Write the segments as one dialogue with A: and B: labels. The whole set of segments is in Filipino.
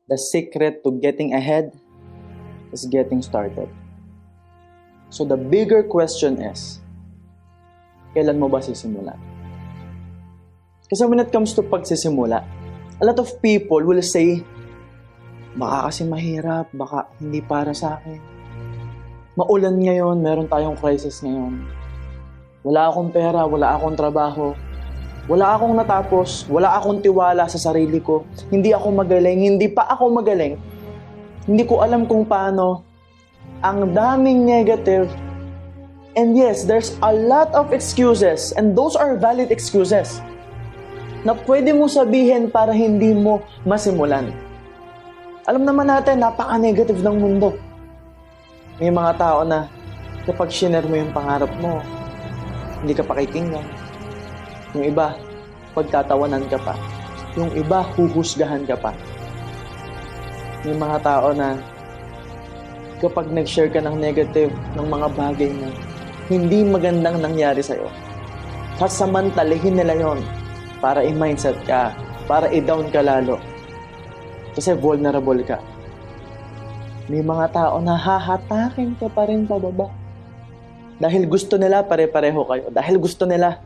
A: The secret to getting ahead is getting started. So the bigger question is, kailan mo ba sisimula? Kasi when it comes to pagsisimula, a lot of people will say, baka kasi mahirap, baka hindi para sa akin. Maulan ngayon, meron tayong crisis ngayon. Wala akong pera, wala akong trabaho. Wala akong natapos, wala akong tiwala sa sarili ko. Hindi ako magaling, hindi pa ako magaling. Hindi ko alam kung paano. Ang daming negative. And yes, there's a lot of excuses. And those are valid excuses na pwede mo sabihin para hindi mo masimulan. Alam naman natin, napaka-negative ng mundo. May mga tao na kapag shiner mo yung pangarap mo, hindi ka pakikinggan. Yung iba, pagtatawanan ka pa. Yung iba, huhusgahan ka pa. May mga tao na kapag nag-share ka ng negative ng mga bagay na hindi magandang nangyari sa'yo, sasamantalihin nila yon para i-mindset ka, para i-down ka lalo. Kasi vulnerable ka. May mga tao na hahatakin ka pa rin pababa. Dahil gusto nila pare-pareho kayo. Dahil gusto nila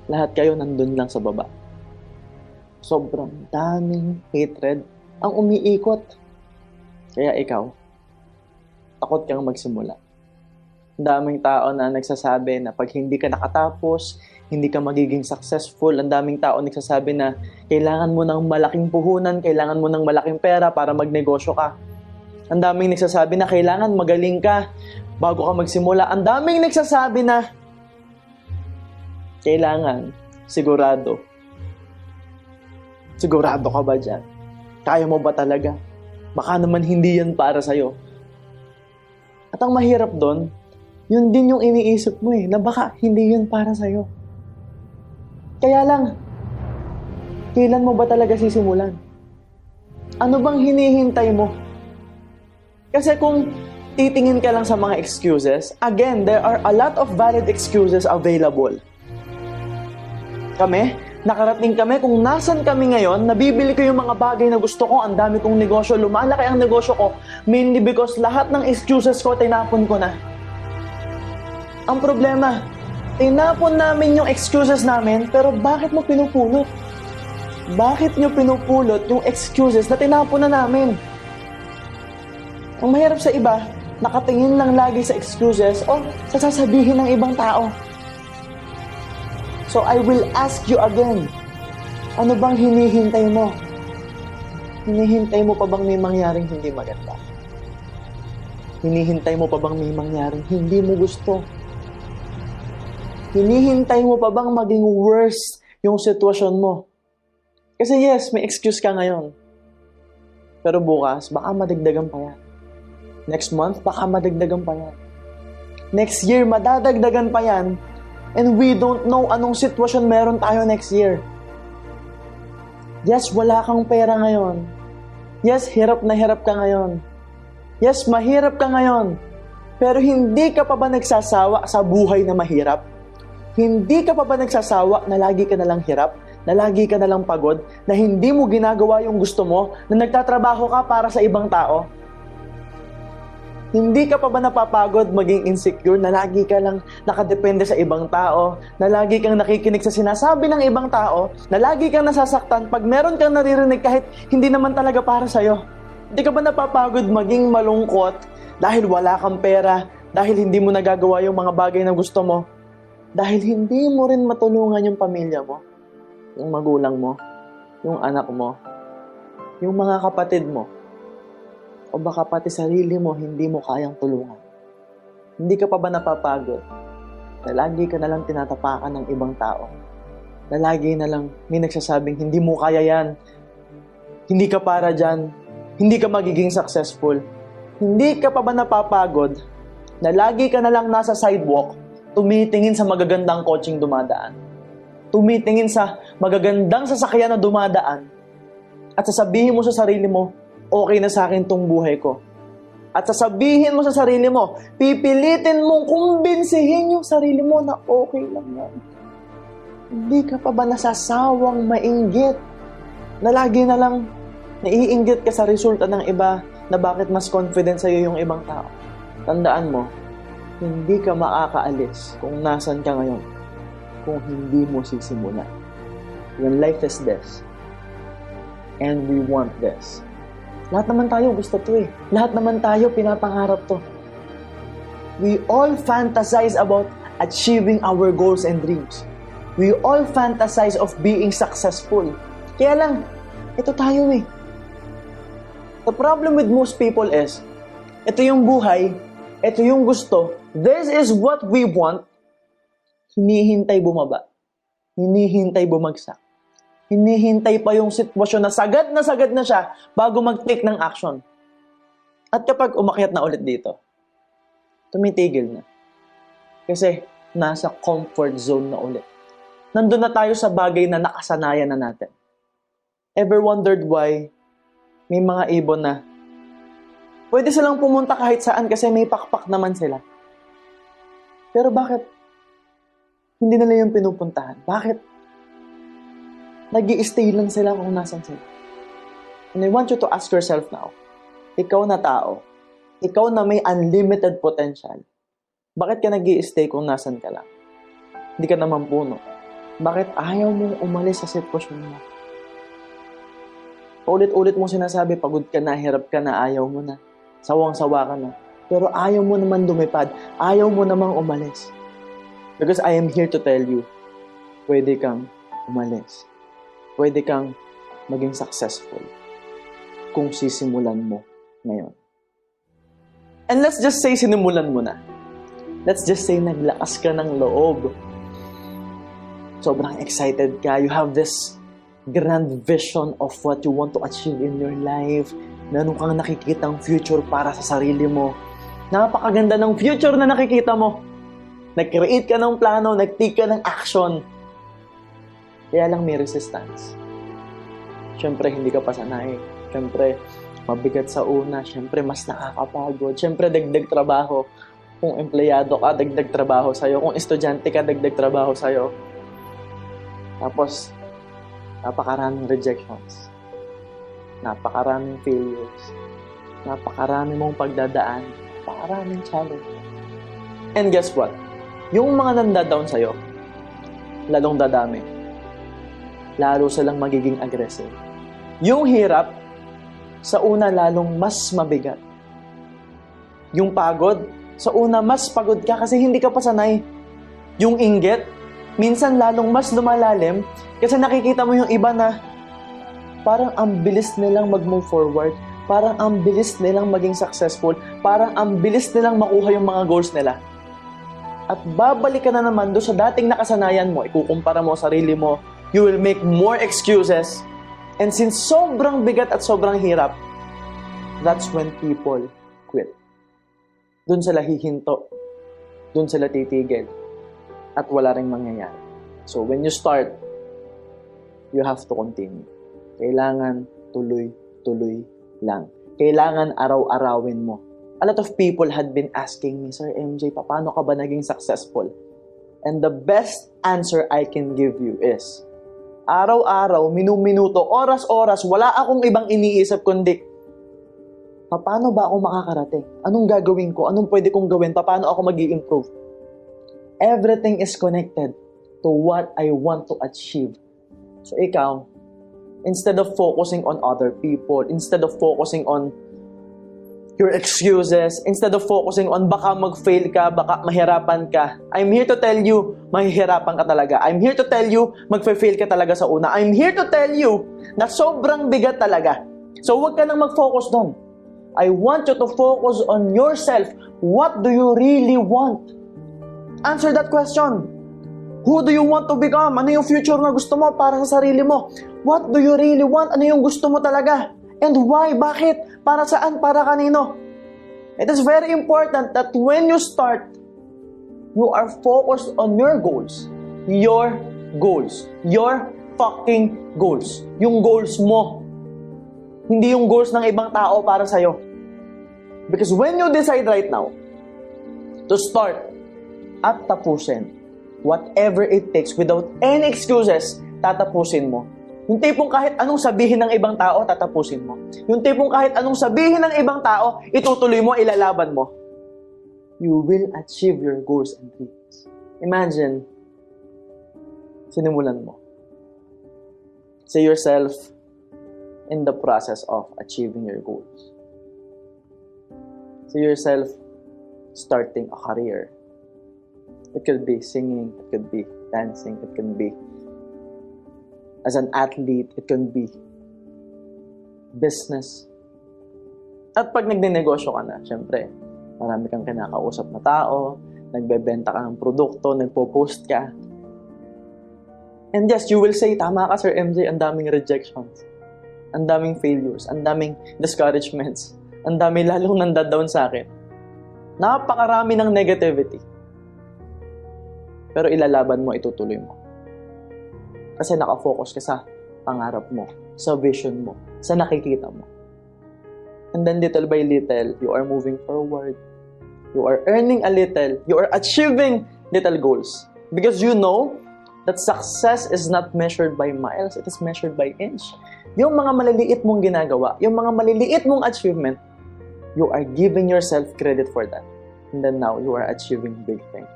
A: lahat kayo nandun lang sa baba. Sobrang daming hatred ang umiikot. Kaya ikaw, takot kang magsimula. Daming tao na nagsasabi na pag hindi ka nakatapos, hindi ka magiging successful. Ang daming tao nagsasabi na kailangan mo ng malaking puhunan, kailangan mo ng malaking pera para magnegosyo ka. Ang daming nagsasabi na kailangan magaling ka bago ka magsimula. Ang daming nagsasabi na kailangan sigurado. Sigurado ka ba dyan? Kaya mo ba talaga? Baka naman hindi yan para sa'yo. At ang mahirap doon, yun din yung iniisip mo na baka hindi yun para sa'yo. Kaya lang, kailan mo ba talaga sisimulan? Ano bang hinihintay mo? Kasi kung titingin ka lang sa mga excuses, again, there are a lot of valid excuses available. Nakarating kami kung nasan kami ngayon, nabibili ko yung mga bagay na gusto ko, ang dami kong negosyo, lumalaki ang negosyo ko, mainly because lahat ng excuses ko, tinapon ko na. Ang problema, tinapon namin yung excuses namin, pero bakit mo pinupulot? Bakit nyo pinupulot yung excuses na tinapon na namin? Ang mahirap sa iba, nakatingin lang lagi sa excuses o sa sasabihin ng ibang tao. So I will ask you again, ano bang hinihintay mo? Hinihintay mo pa bang may mangyaring hindi maganda? Hinihintay mo pa bang may mangyaring hindi mo gusto? Hinihintay mo pa bang maging worse yung sitwasyon mo? Kasi yes, may excuse ka ngayon. Pero bukas, baka madagdagan pa yan. Next month, baka madagdagan pa yan. Next year, madadagdagan pa yan. And we don't know anong sitwasyon meron tayo next year. Yes, wala kang pera ngayon. Yes, hirap na hirap ka ngayon. Yes, mahirap ka ngayon. Pero hindi ka pa ba nagsasawa sa buhay na mahirap? Hindi ka pa ba nagsasawa na lagi ka na lang hirap? Na lagi ka na lang pagod? Na hindi mo ginagawa yung gusto mo? Na nagtatrabaho ka para sa ibang tao? Hindi ka pa ba napapagod maging insecure na lagi ka lang nakadepende sa ibang tao, na lagi kang nakikinig sa sinasabi ng ibang tao, na lagi kang nasasaktan pag meron kang naririnig kahit hindi naman talaga para sa'yo? Hindi ka ba napapagod maging malungkot dahil wala kang pera, dahil hindi mo nagagawa yung mga bagay na gusto mo, dahil hindi mo rin matulungan yung pamilya mo, yung magulang mo, yung anak mo, yung mga kapatid mo? O baka pati sarili mo hindi mo kayang tulungan? Hindi ka pa ba napapagod na lagi ka na lang tinatapakan ng ibang tao? Na lagi na lang may nagsasabing hindi mo kaya yan, hindi ka para dyan, hindi ka magiging successful? Hindi ka pa ba napapagod na lagi ka na lang nasa sidewalk, tumitingin sa magagandang kotseng dumadaan, tumitingin sa magagandang sasakyan na dumadaan, at sasabihin mo sa sarili mo, okay na sa akin tong buhay ko. At sasabihin mo sa sarili mo, pipilitin mong kumbinsihin yung sarili mo na okay lang yan. Hindi ka pa ba nasasawang mainggit na lagi na lang Naiinggit ka sa resulta ng iba na bakit mas confident sa'yo yung ibang tao. Tandaan mo, hindi ka makakaalis kung nasan ka ngayon kung hindi mo sisimulan. When life is this, and we want this. Lahat naman tayo gusto to eh. Lahat naman tayo pinapangarap to. We all fantasize about achieving our goals and dreams. We all fantasize of being successful. Kaya lang, ito tayo eh. The problem with most people is, ito yung buhay, ito yung gusto, this is what we want, hinihintay bumaba, hinihintay bumagsak, hinihintay pa yung sitwasyon na sagad na siya bago mag-take ng action. At kapag umakyat na ulit dito, tumitigil na. Kasi nasa comfort zone na ulit. Nandun na tayo sa bagay na nakasanayan na natin. Ever wondered why may mga ibon na pwede silang pumunta kahit saan kasi may pakpak naman sila? Pero bakit hindi nila yung pinupuntahan? Bakit nag-i-stay lang sila kung nasan sila? And I want you to ask yourself now, ikaw na tao, ikaw na may unlimited potential, bakit ka nag-i-stay kung nasan ka lang? Hindi ka naman puno. Bakit ayaw mong umalis sa sitwasyon mo? Paulit-ulit mong sinasabi, pagod ka na, hirap ka na, ayaw mo na. Sawang-sawa ka na. Pero ayaw mo naman lumipad. Ayaw mo namang umalis. Because I am here to tell you, pwede kang umalis. Pwede kang maging successful kung sisimulan mo ngayon. And let's just say sinimulan mo na. Let's just say naglakas ka ng loob. Sobrang excited ka. You have this grand vision of what you want to achieve in your life. Meron kang nakikitang future para sa sarili mo. Napakaganda ng future na nakikita mo. Nag-create ka ng plano, nag-take ka ng action. Kaya lang may resistance. Siyempre, hindi ka pa sanay. Siyempre, mabigat sa una. Siyempre, mas nakakapagod. Siyempre, dagdag trabaho. Kung empleyado ka, dagdag trabaho sa'yo. Kung estudyante ka, dagdag trabaho sa'yo. Tapos, napakaraming rejections. Napakaraming failures. Napakaraming mong pagdadaan. Napakaraming challenge. And guess what? Yung mga nandadown sa'yo, lalong dadami. Lalo silang magiging aggressive. Yung hirap, sa una lalong mas mabigat. Yung pagod, sa una mas pagod ka kasi hindi ka pa sanay. Yung inggit, minsan lalong mas lumalalim kasi nakikita mo yung iba na parang ang bilis nilang mag-move forward, parang ang bilis nilang maging successful, parang ang bilis nilang makuha yung mga goals nila. At babalik ka na naman doon sa dating nakasanayan mo, ikukumpara mo sarili mo, you will make more excuses. And since sobrang bigat at sobrang hirap, that's when people quit. Doon sila hihinto, doon sila titigil, at wala ring mangyayari. So when you start, you have to continue. Kailangan tuloy-tuloy lang. Kailangan araw-arawin mo. A lot of people had been asking me, Sir MJ, paano ka ba naging successful? And the best answer I can give you is, araw-araw, minuto, oras-oras, wala akong ibang iniisip kundi, paano ba ako makakarating? Anong gagawin ko? Anong pwede kong gawin? Paano ako mag-i-improve? Everything is connected to what I want to achieve. So ikaw, instead of focusing on other people, instead of focusing on your excuses, instead of focusing on baka mag-fail ka, baka mahirapan ka, I'm here to tell you, mahihirapan ka talaga. I'm here to tell you, mag-fail ka talaga sa una. I'm here to tell you na sobrang bigat talaga. So huwag ka nang mag-focus doon. I want you to focus on yourself. What do you really want? Answer that question. Who do you want to become? Ano yung future na gusto mo para sa sarili mo? What do you really want? Ano yung gusto mo talaga? And why? Bakit? Para saan? Para kanino? It is very important that when you start, you are focused on your goals. Your goals. Your fucking goals. Yung goals mo. Hindi yung goals ng ibang tao para sa'yo. Because when you decide right now to start at tapusin, whatever it takes, without any excuses, tatapusin mo. Yung tipong kahit anong sabihin ng ibang tao, tatapusin mo. Yung tipong kahit anong sabihin ng ibang tao, itutuloy mo, ilalaban mo. You will achieve your goals and dreams. Imagine, sinimulan mo. See yourself in the process of achieving your goals. See yourself starting a career. It could be singing, it could be dancing, it could be as an athlete, it could be business. At pag nagnenegosyo ka na, syempre, marami kang kinakausap na tao, nagbebenta ka ng produkto, nagpo-post ka. And yes, you will say, tama ka Sir MJ, ang daming rejections, ang daming failures, ang daming discouragements, ang dami lalong nandadown sa akin. Napakarami ng negativity. Pero ilalaban mo, itutuloy mo. Kasi nakafocus ka sa pangarap mo, sa vision mo, sa nakikita mo. And then little by little, you are moving forward. You are earning a little. You are achieving little goals. Because you know that success is not measured by miles, it is measured by inch. Yung mga maliliit mong ginagawa, yung mga maliliit mong achievement, you are giving yourself credit for that. And then now, you are achieving big things.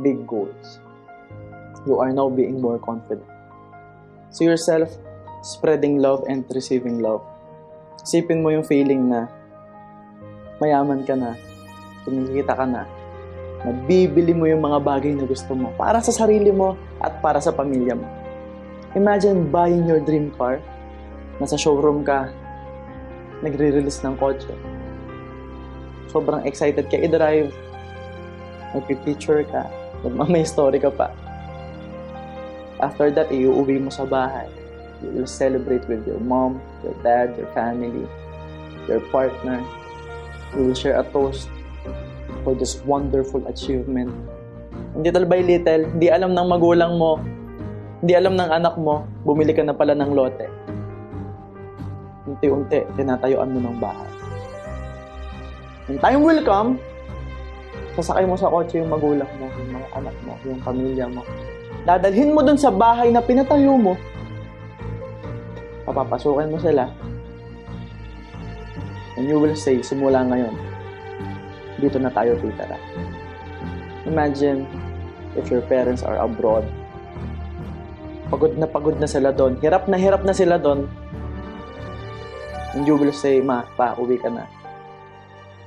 A: Big goals. You are now being more confident. See yourself spreading love and receiving love. Isipin mo yung feeling na mayaman ka na, kumikita ka na, nabibili mo yung mga bagay na gusto mo para sa sarili mo at para sa pamilya mo. Imagine buying your dream car, nasa showroom ka, nagre-release ng kotse. Sobrang excited ka i-drive, magpipicture ka, may story ka pa. After that, iuwi mo sa bahay. You will celebrate with your mom, your dad, your family, your partner. You will share a toast for this wonderful achievement. And little by little, hindi alam ng magulang mo, hindi alam ng anak mo, bumili ka na pala ng lote. Unti-unti, tinatayuan mo ng bahay. When time will come, sasakay mo sa kotse yung magulang mo, yung mga anak mo, yung pamilya mo. Dadalhin mo dun sa bahay na pinatayo mo. Papapasukin mo sila. And you will say, simula ngayon, dito na tayo titira. Imagine if your parents are abroad. Pagod na sila doon. Hirap na sila doon. And you will say, ma, pa, uwi ka na.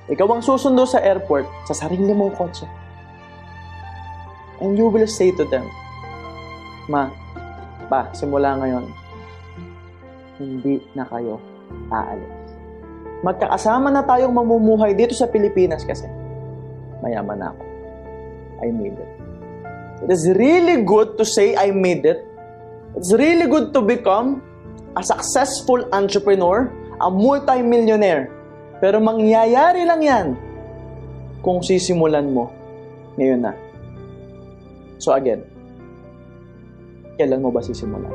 A: Ikaw ang susundo sa airport sa sarili mong kotse. And you will say to them, ma, pa, simula ngayon, hindi na kayo aalis. Magkakasama na tayong mamumuhay dito sa Pilipinas kasi mayaman na ako. I made it. It is really good to say I made it. It's really good to become a successful entrepreneur, a multi-millionaire. Pero mangyayari lang yan kung sisimulan mo ngayon na. So again, kailan mo ba sisimulan?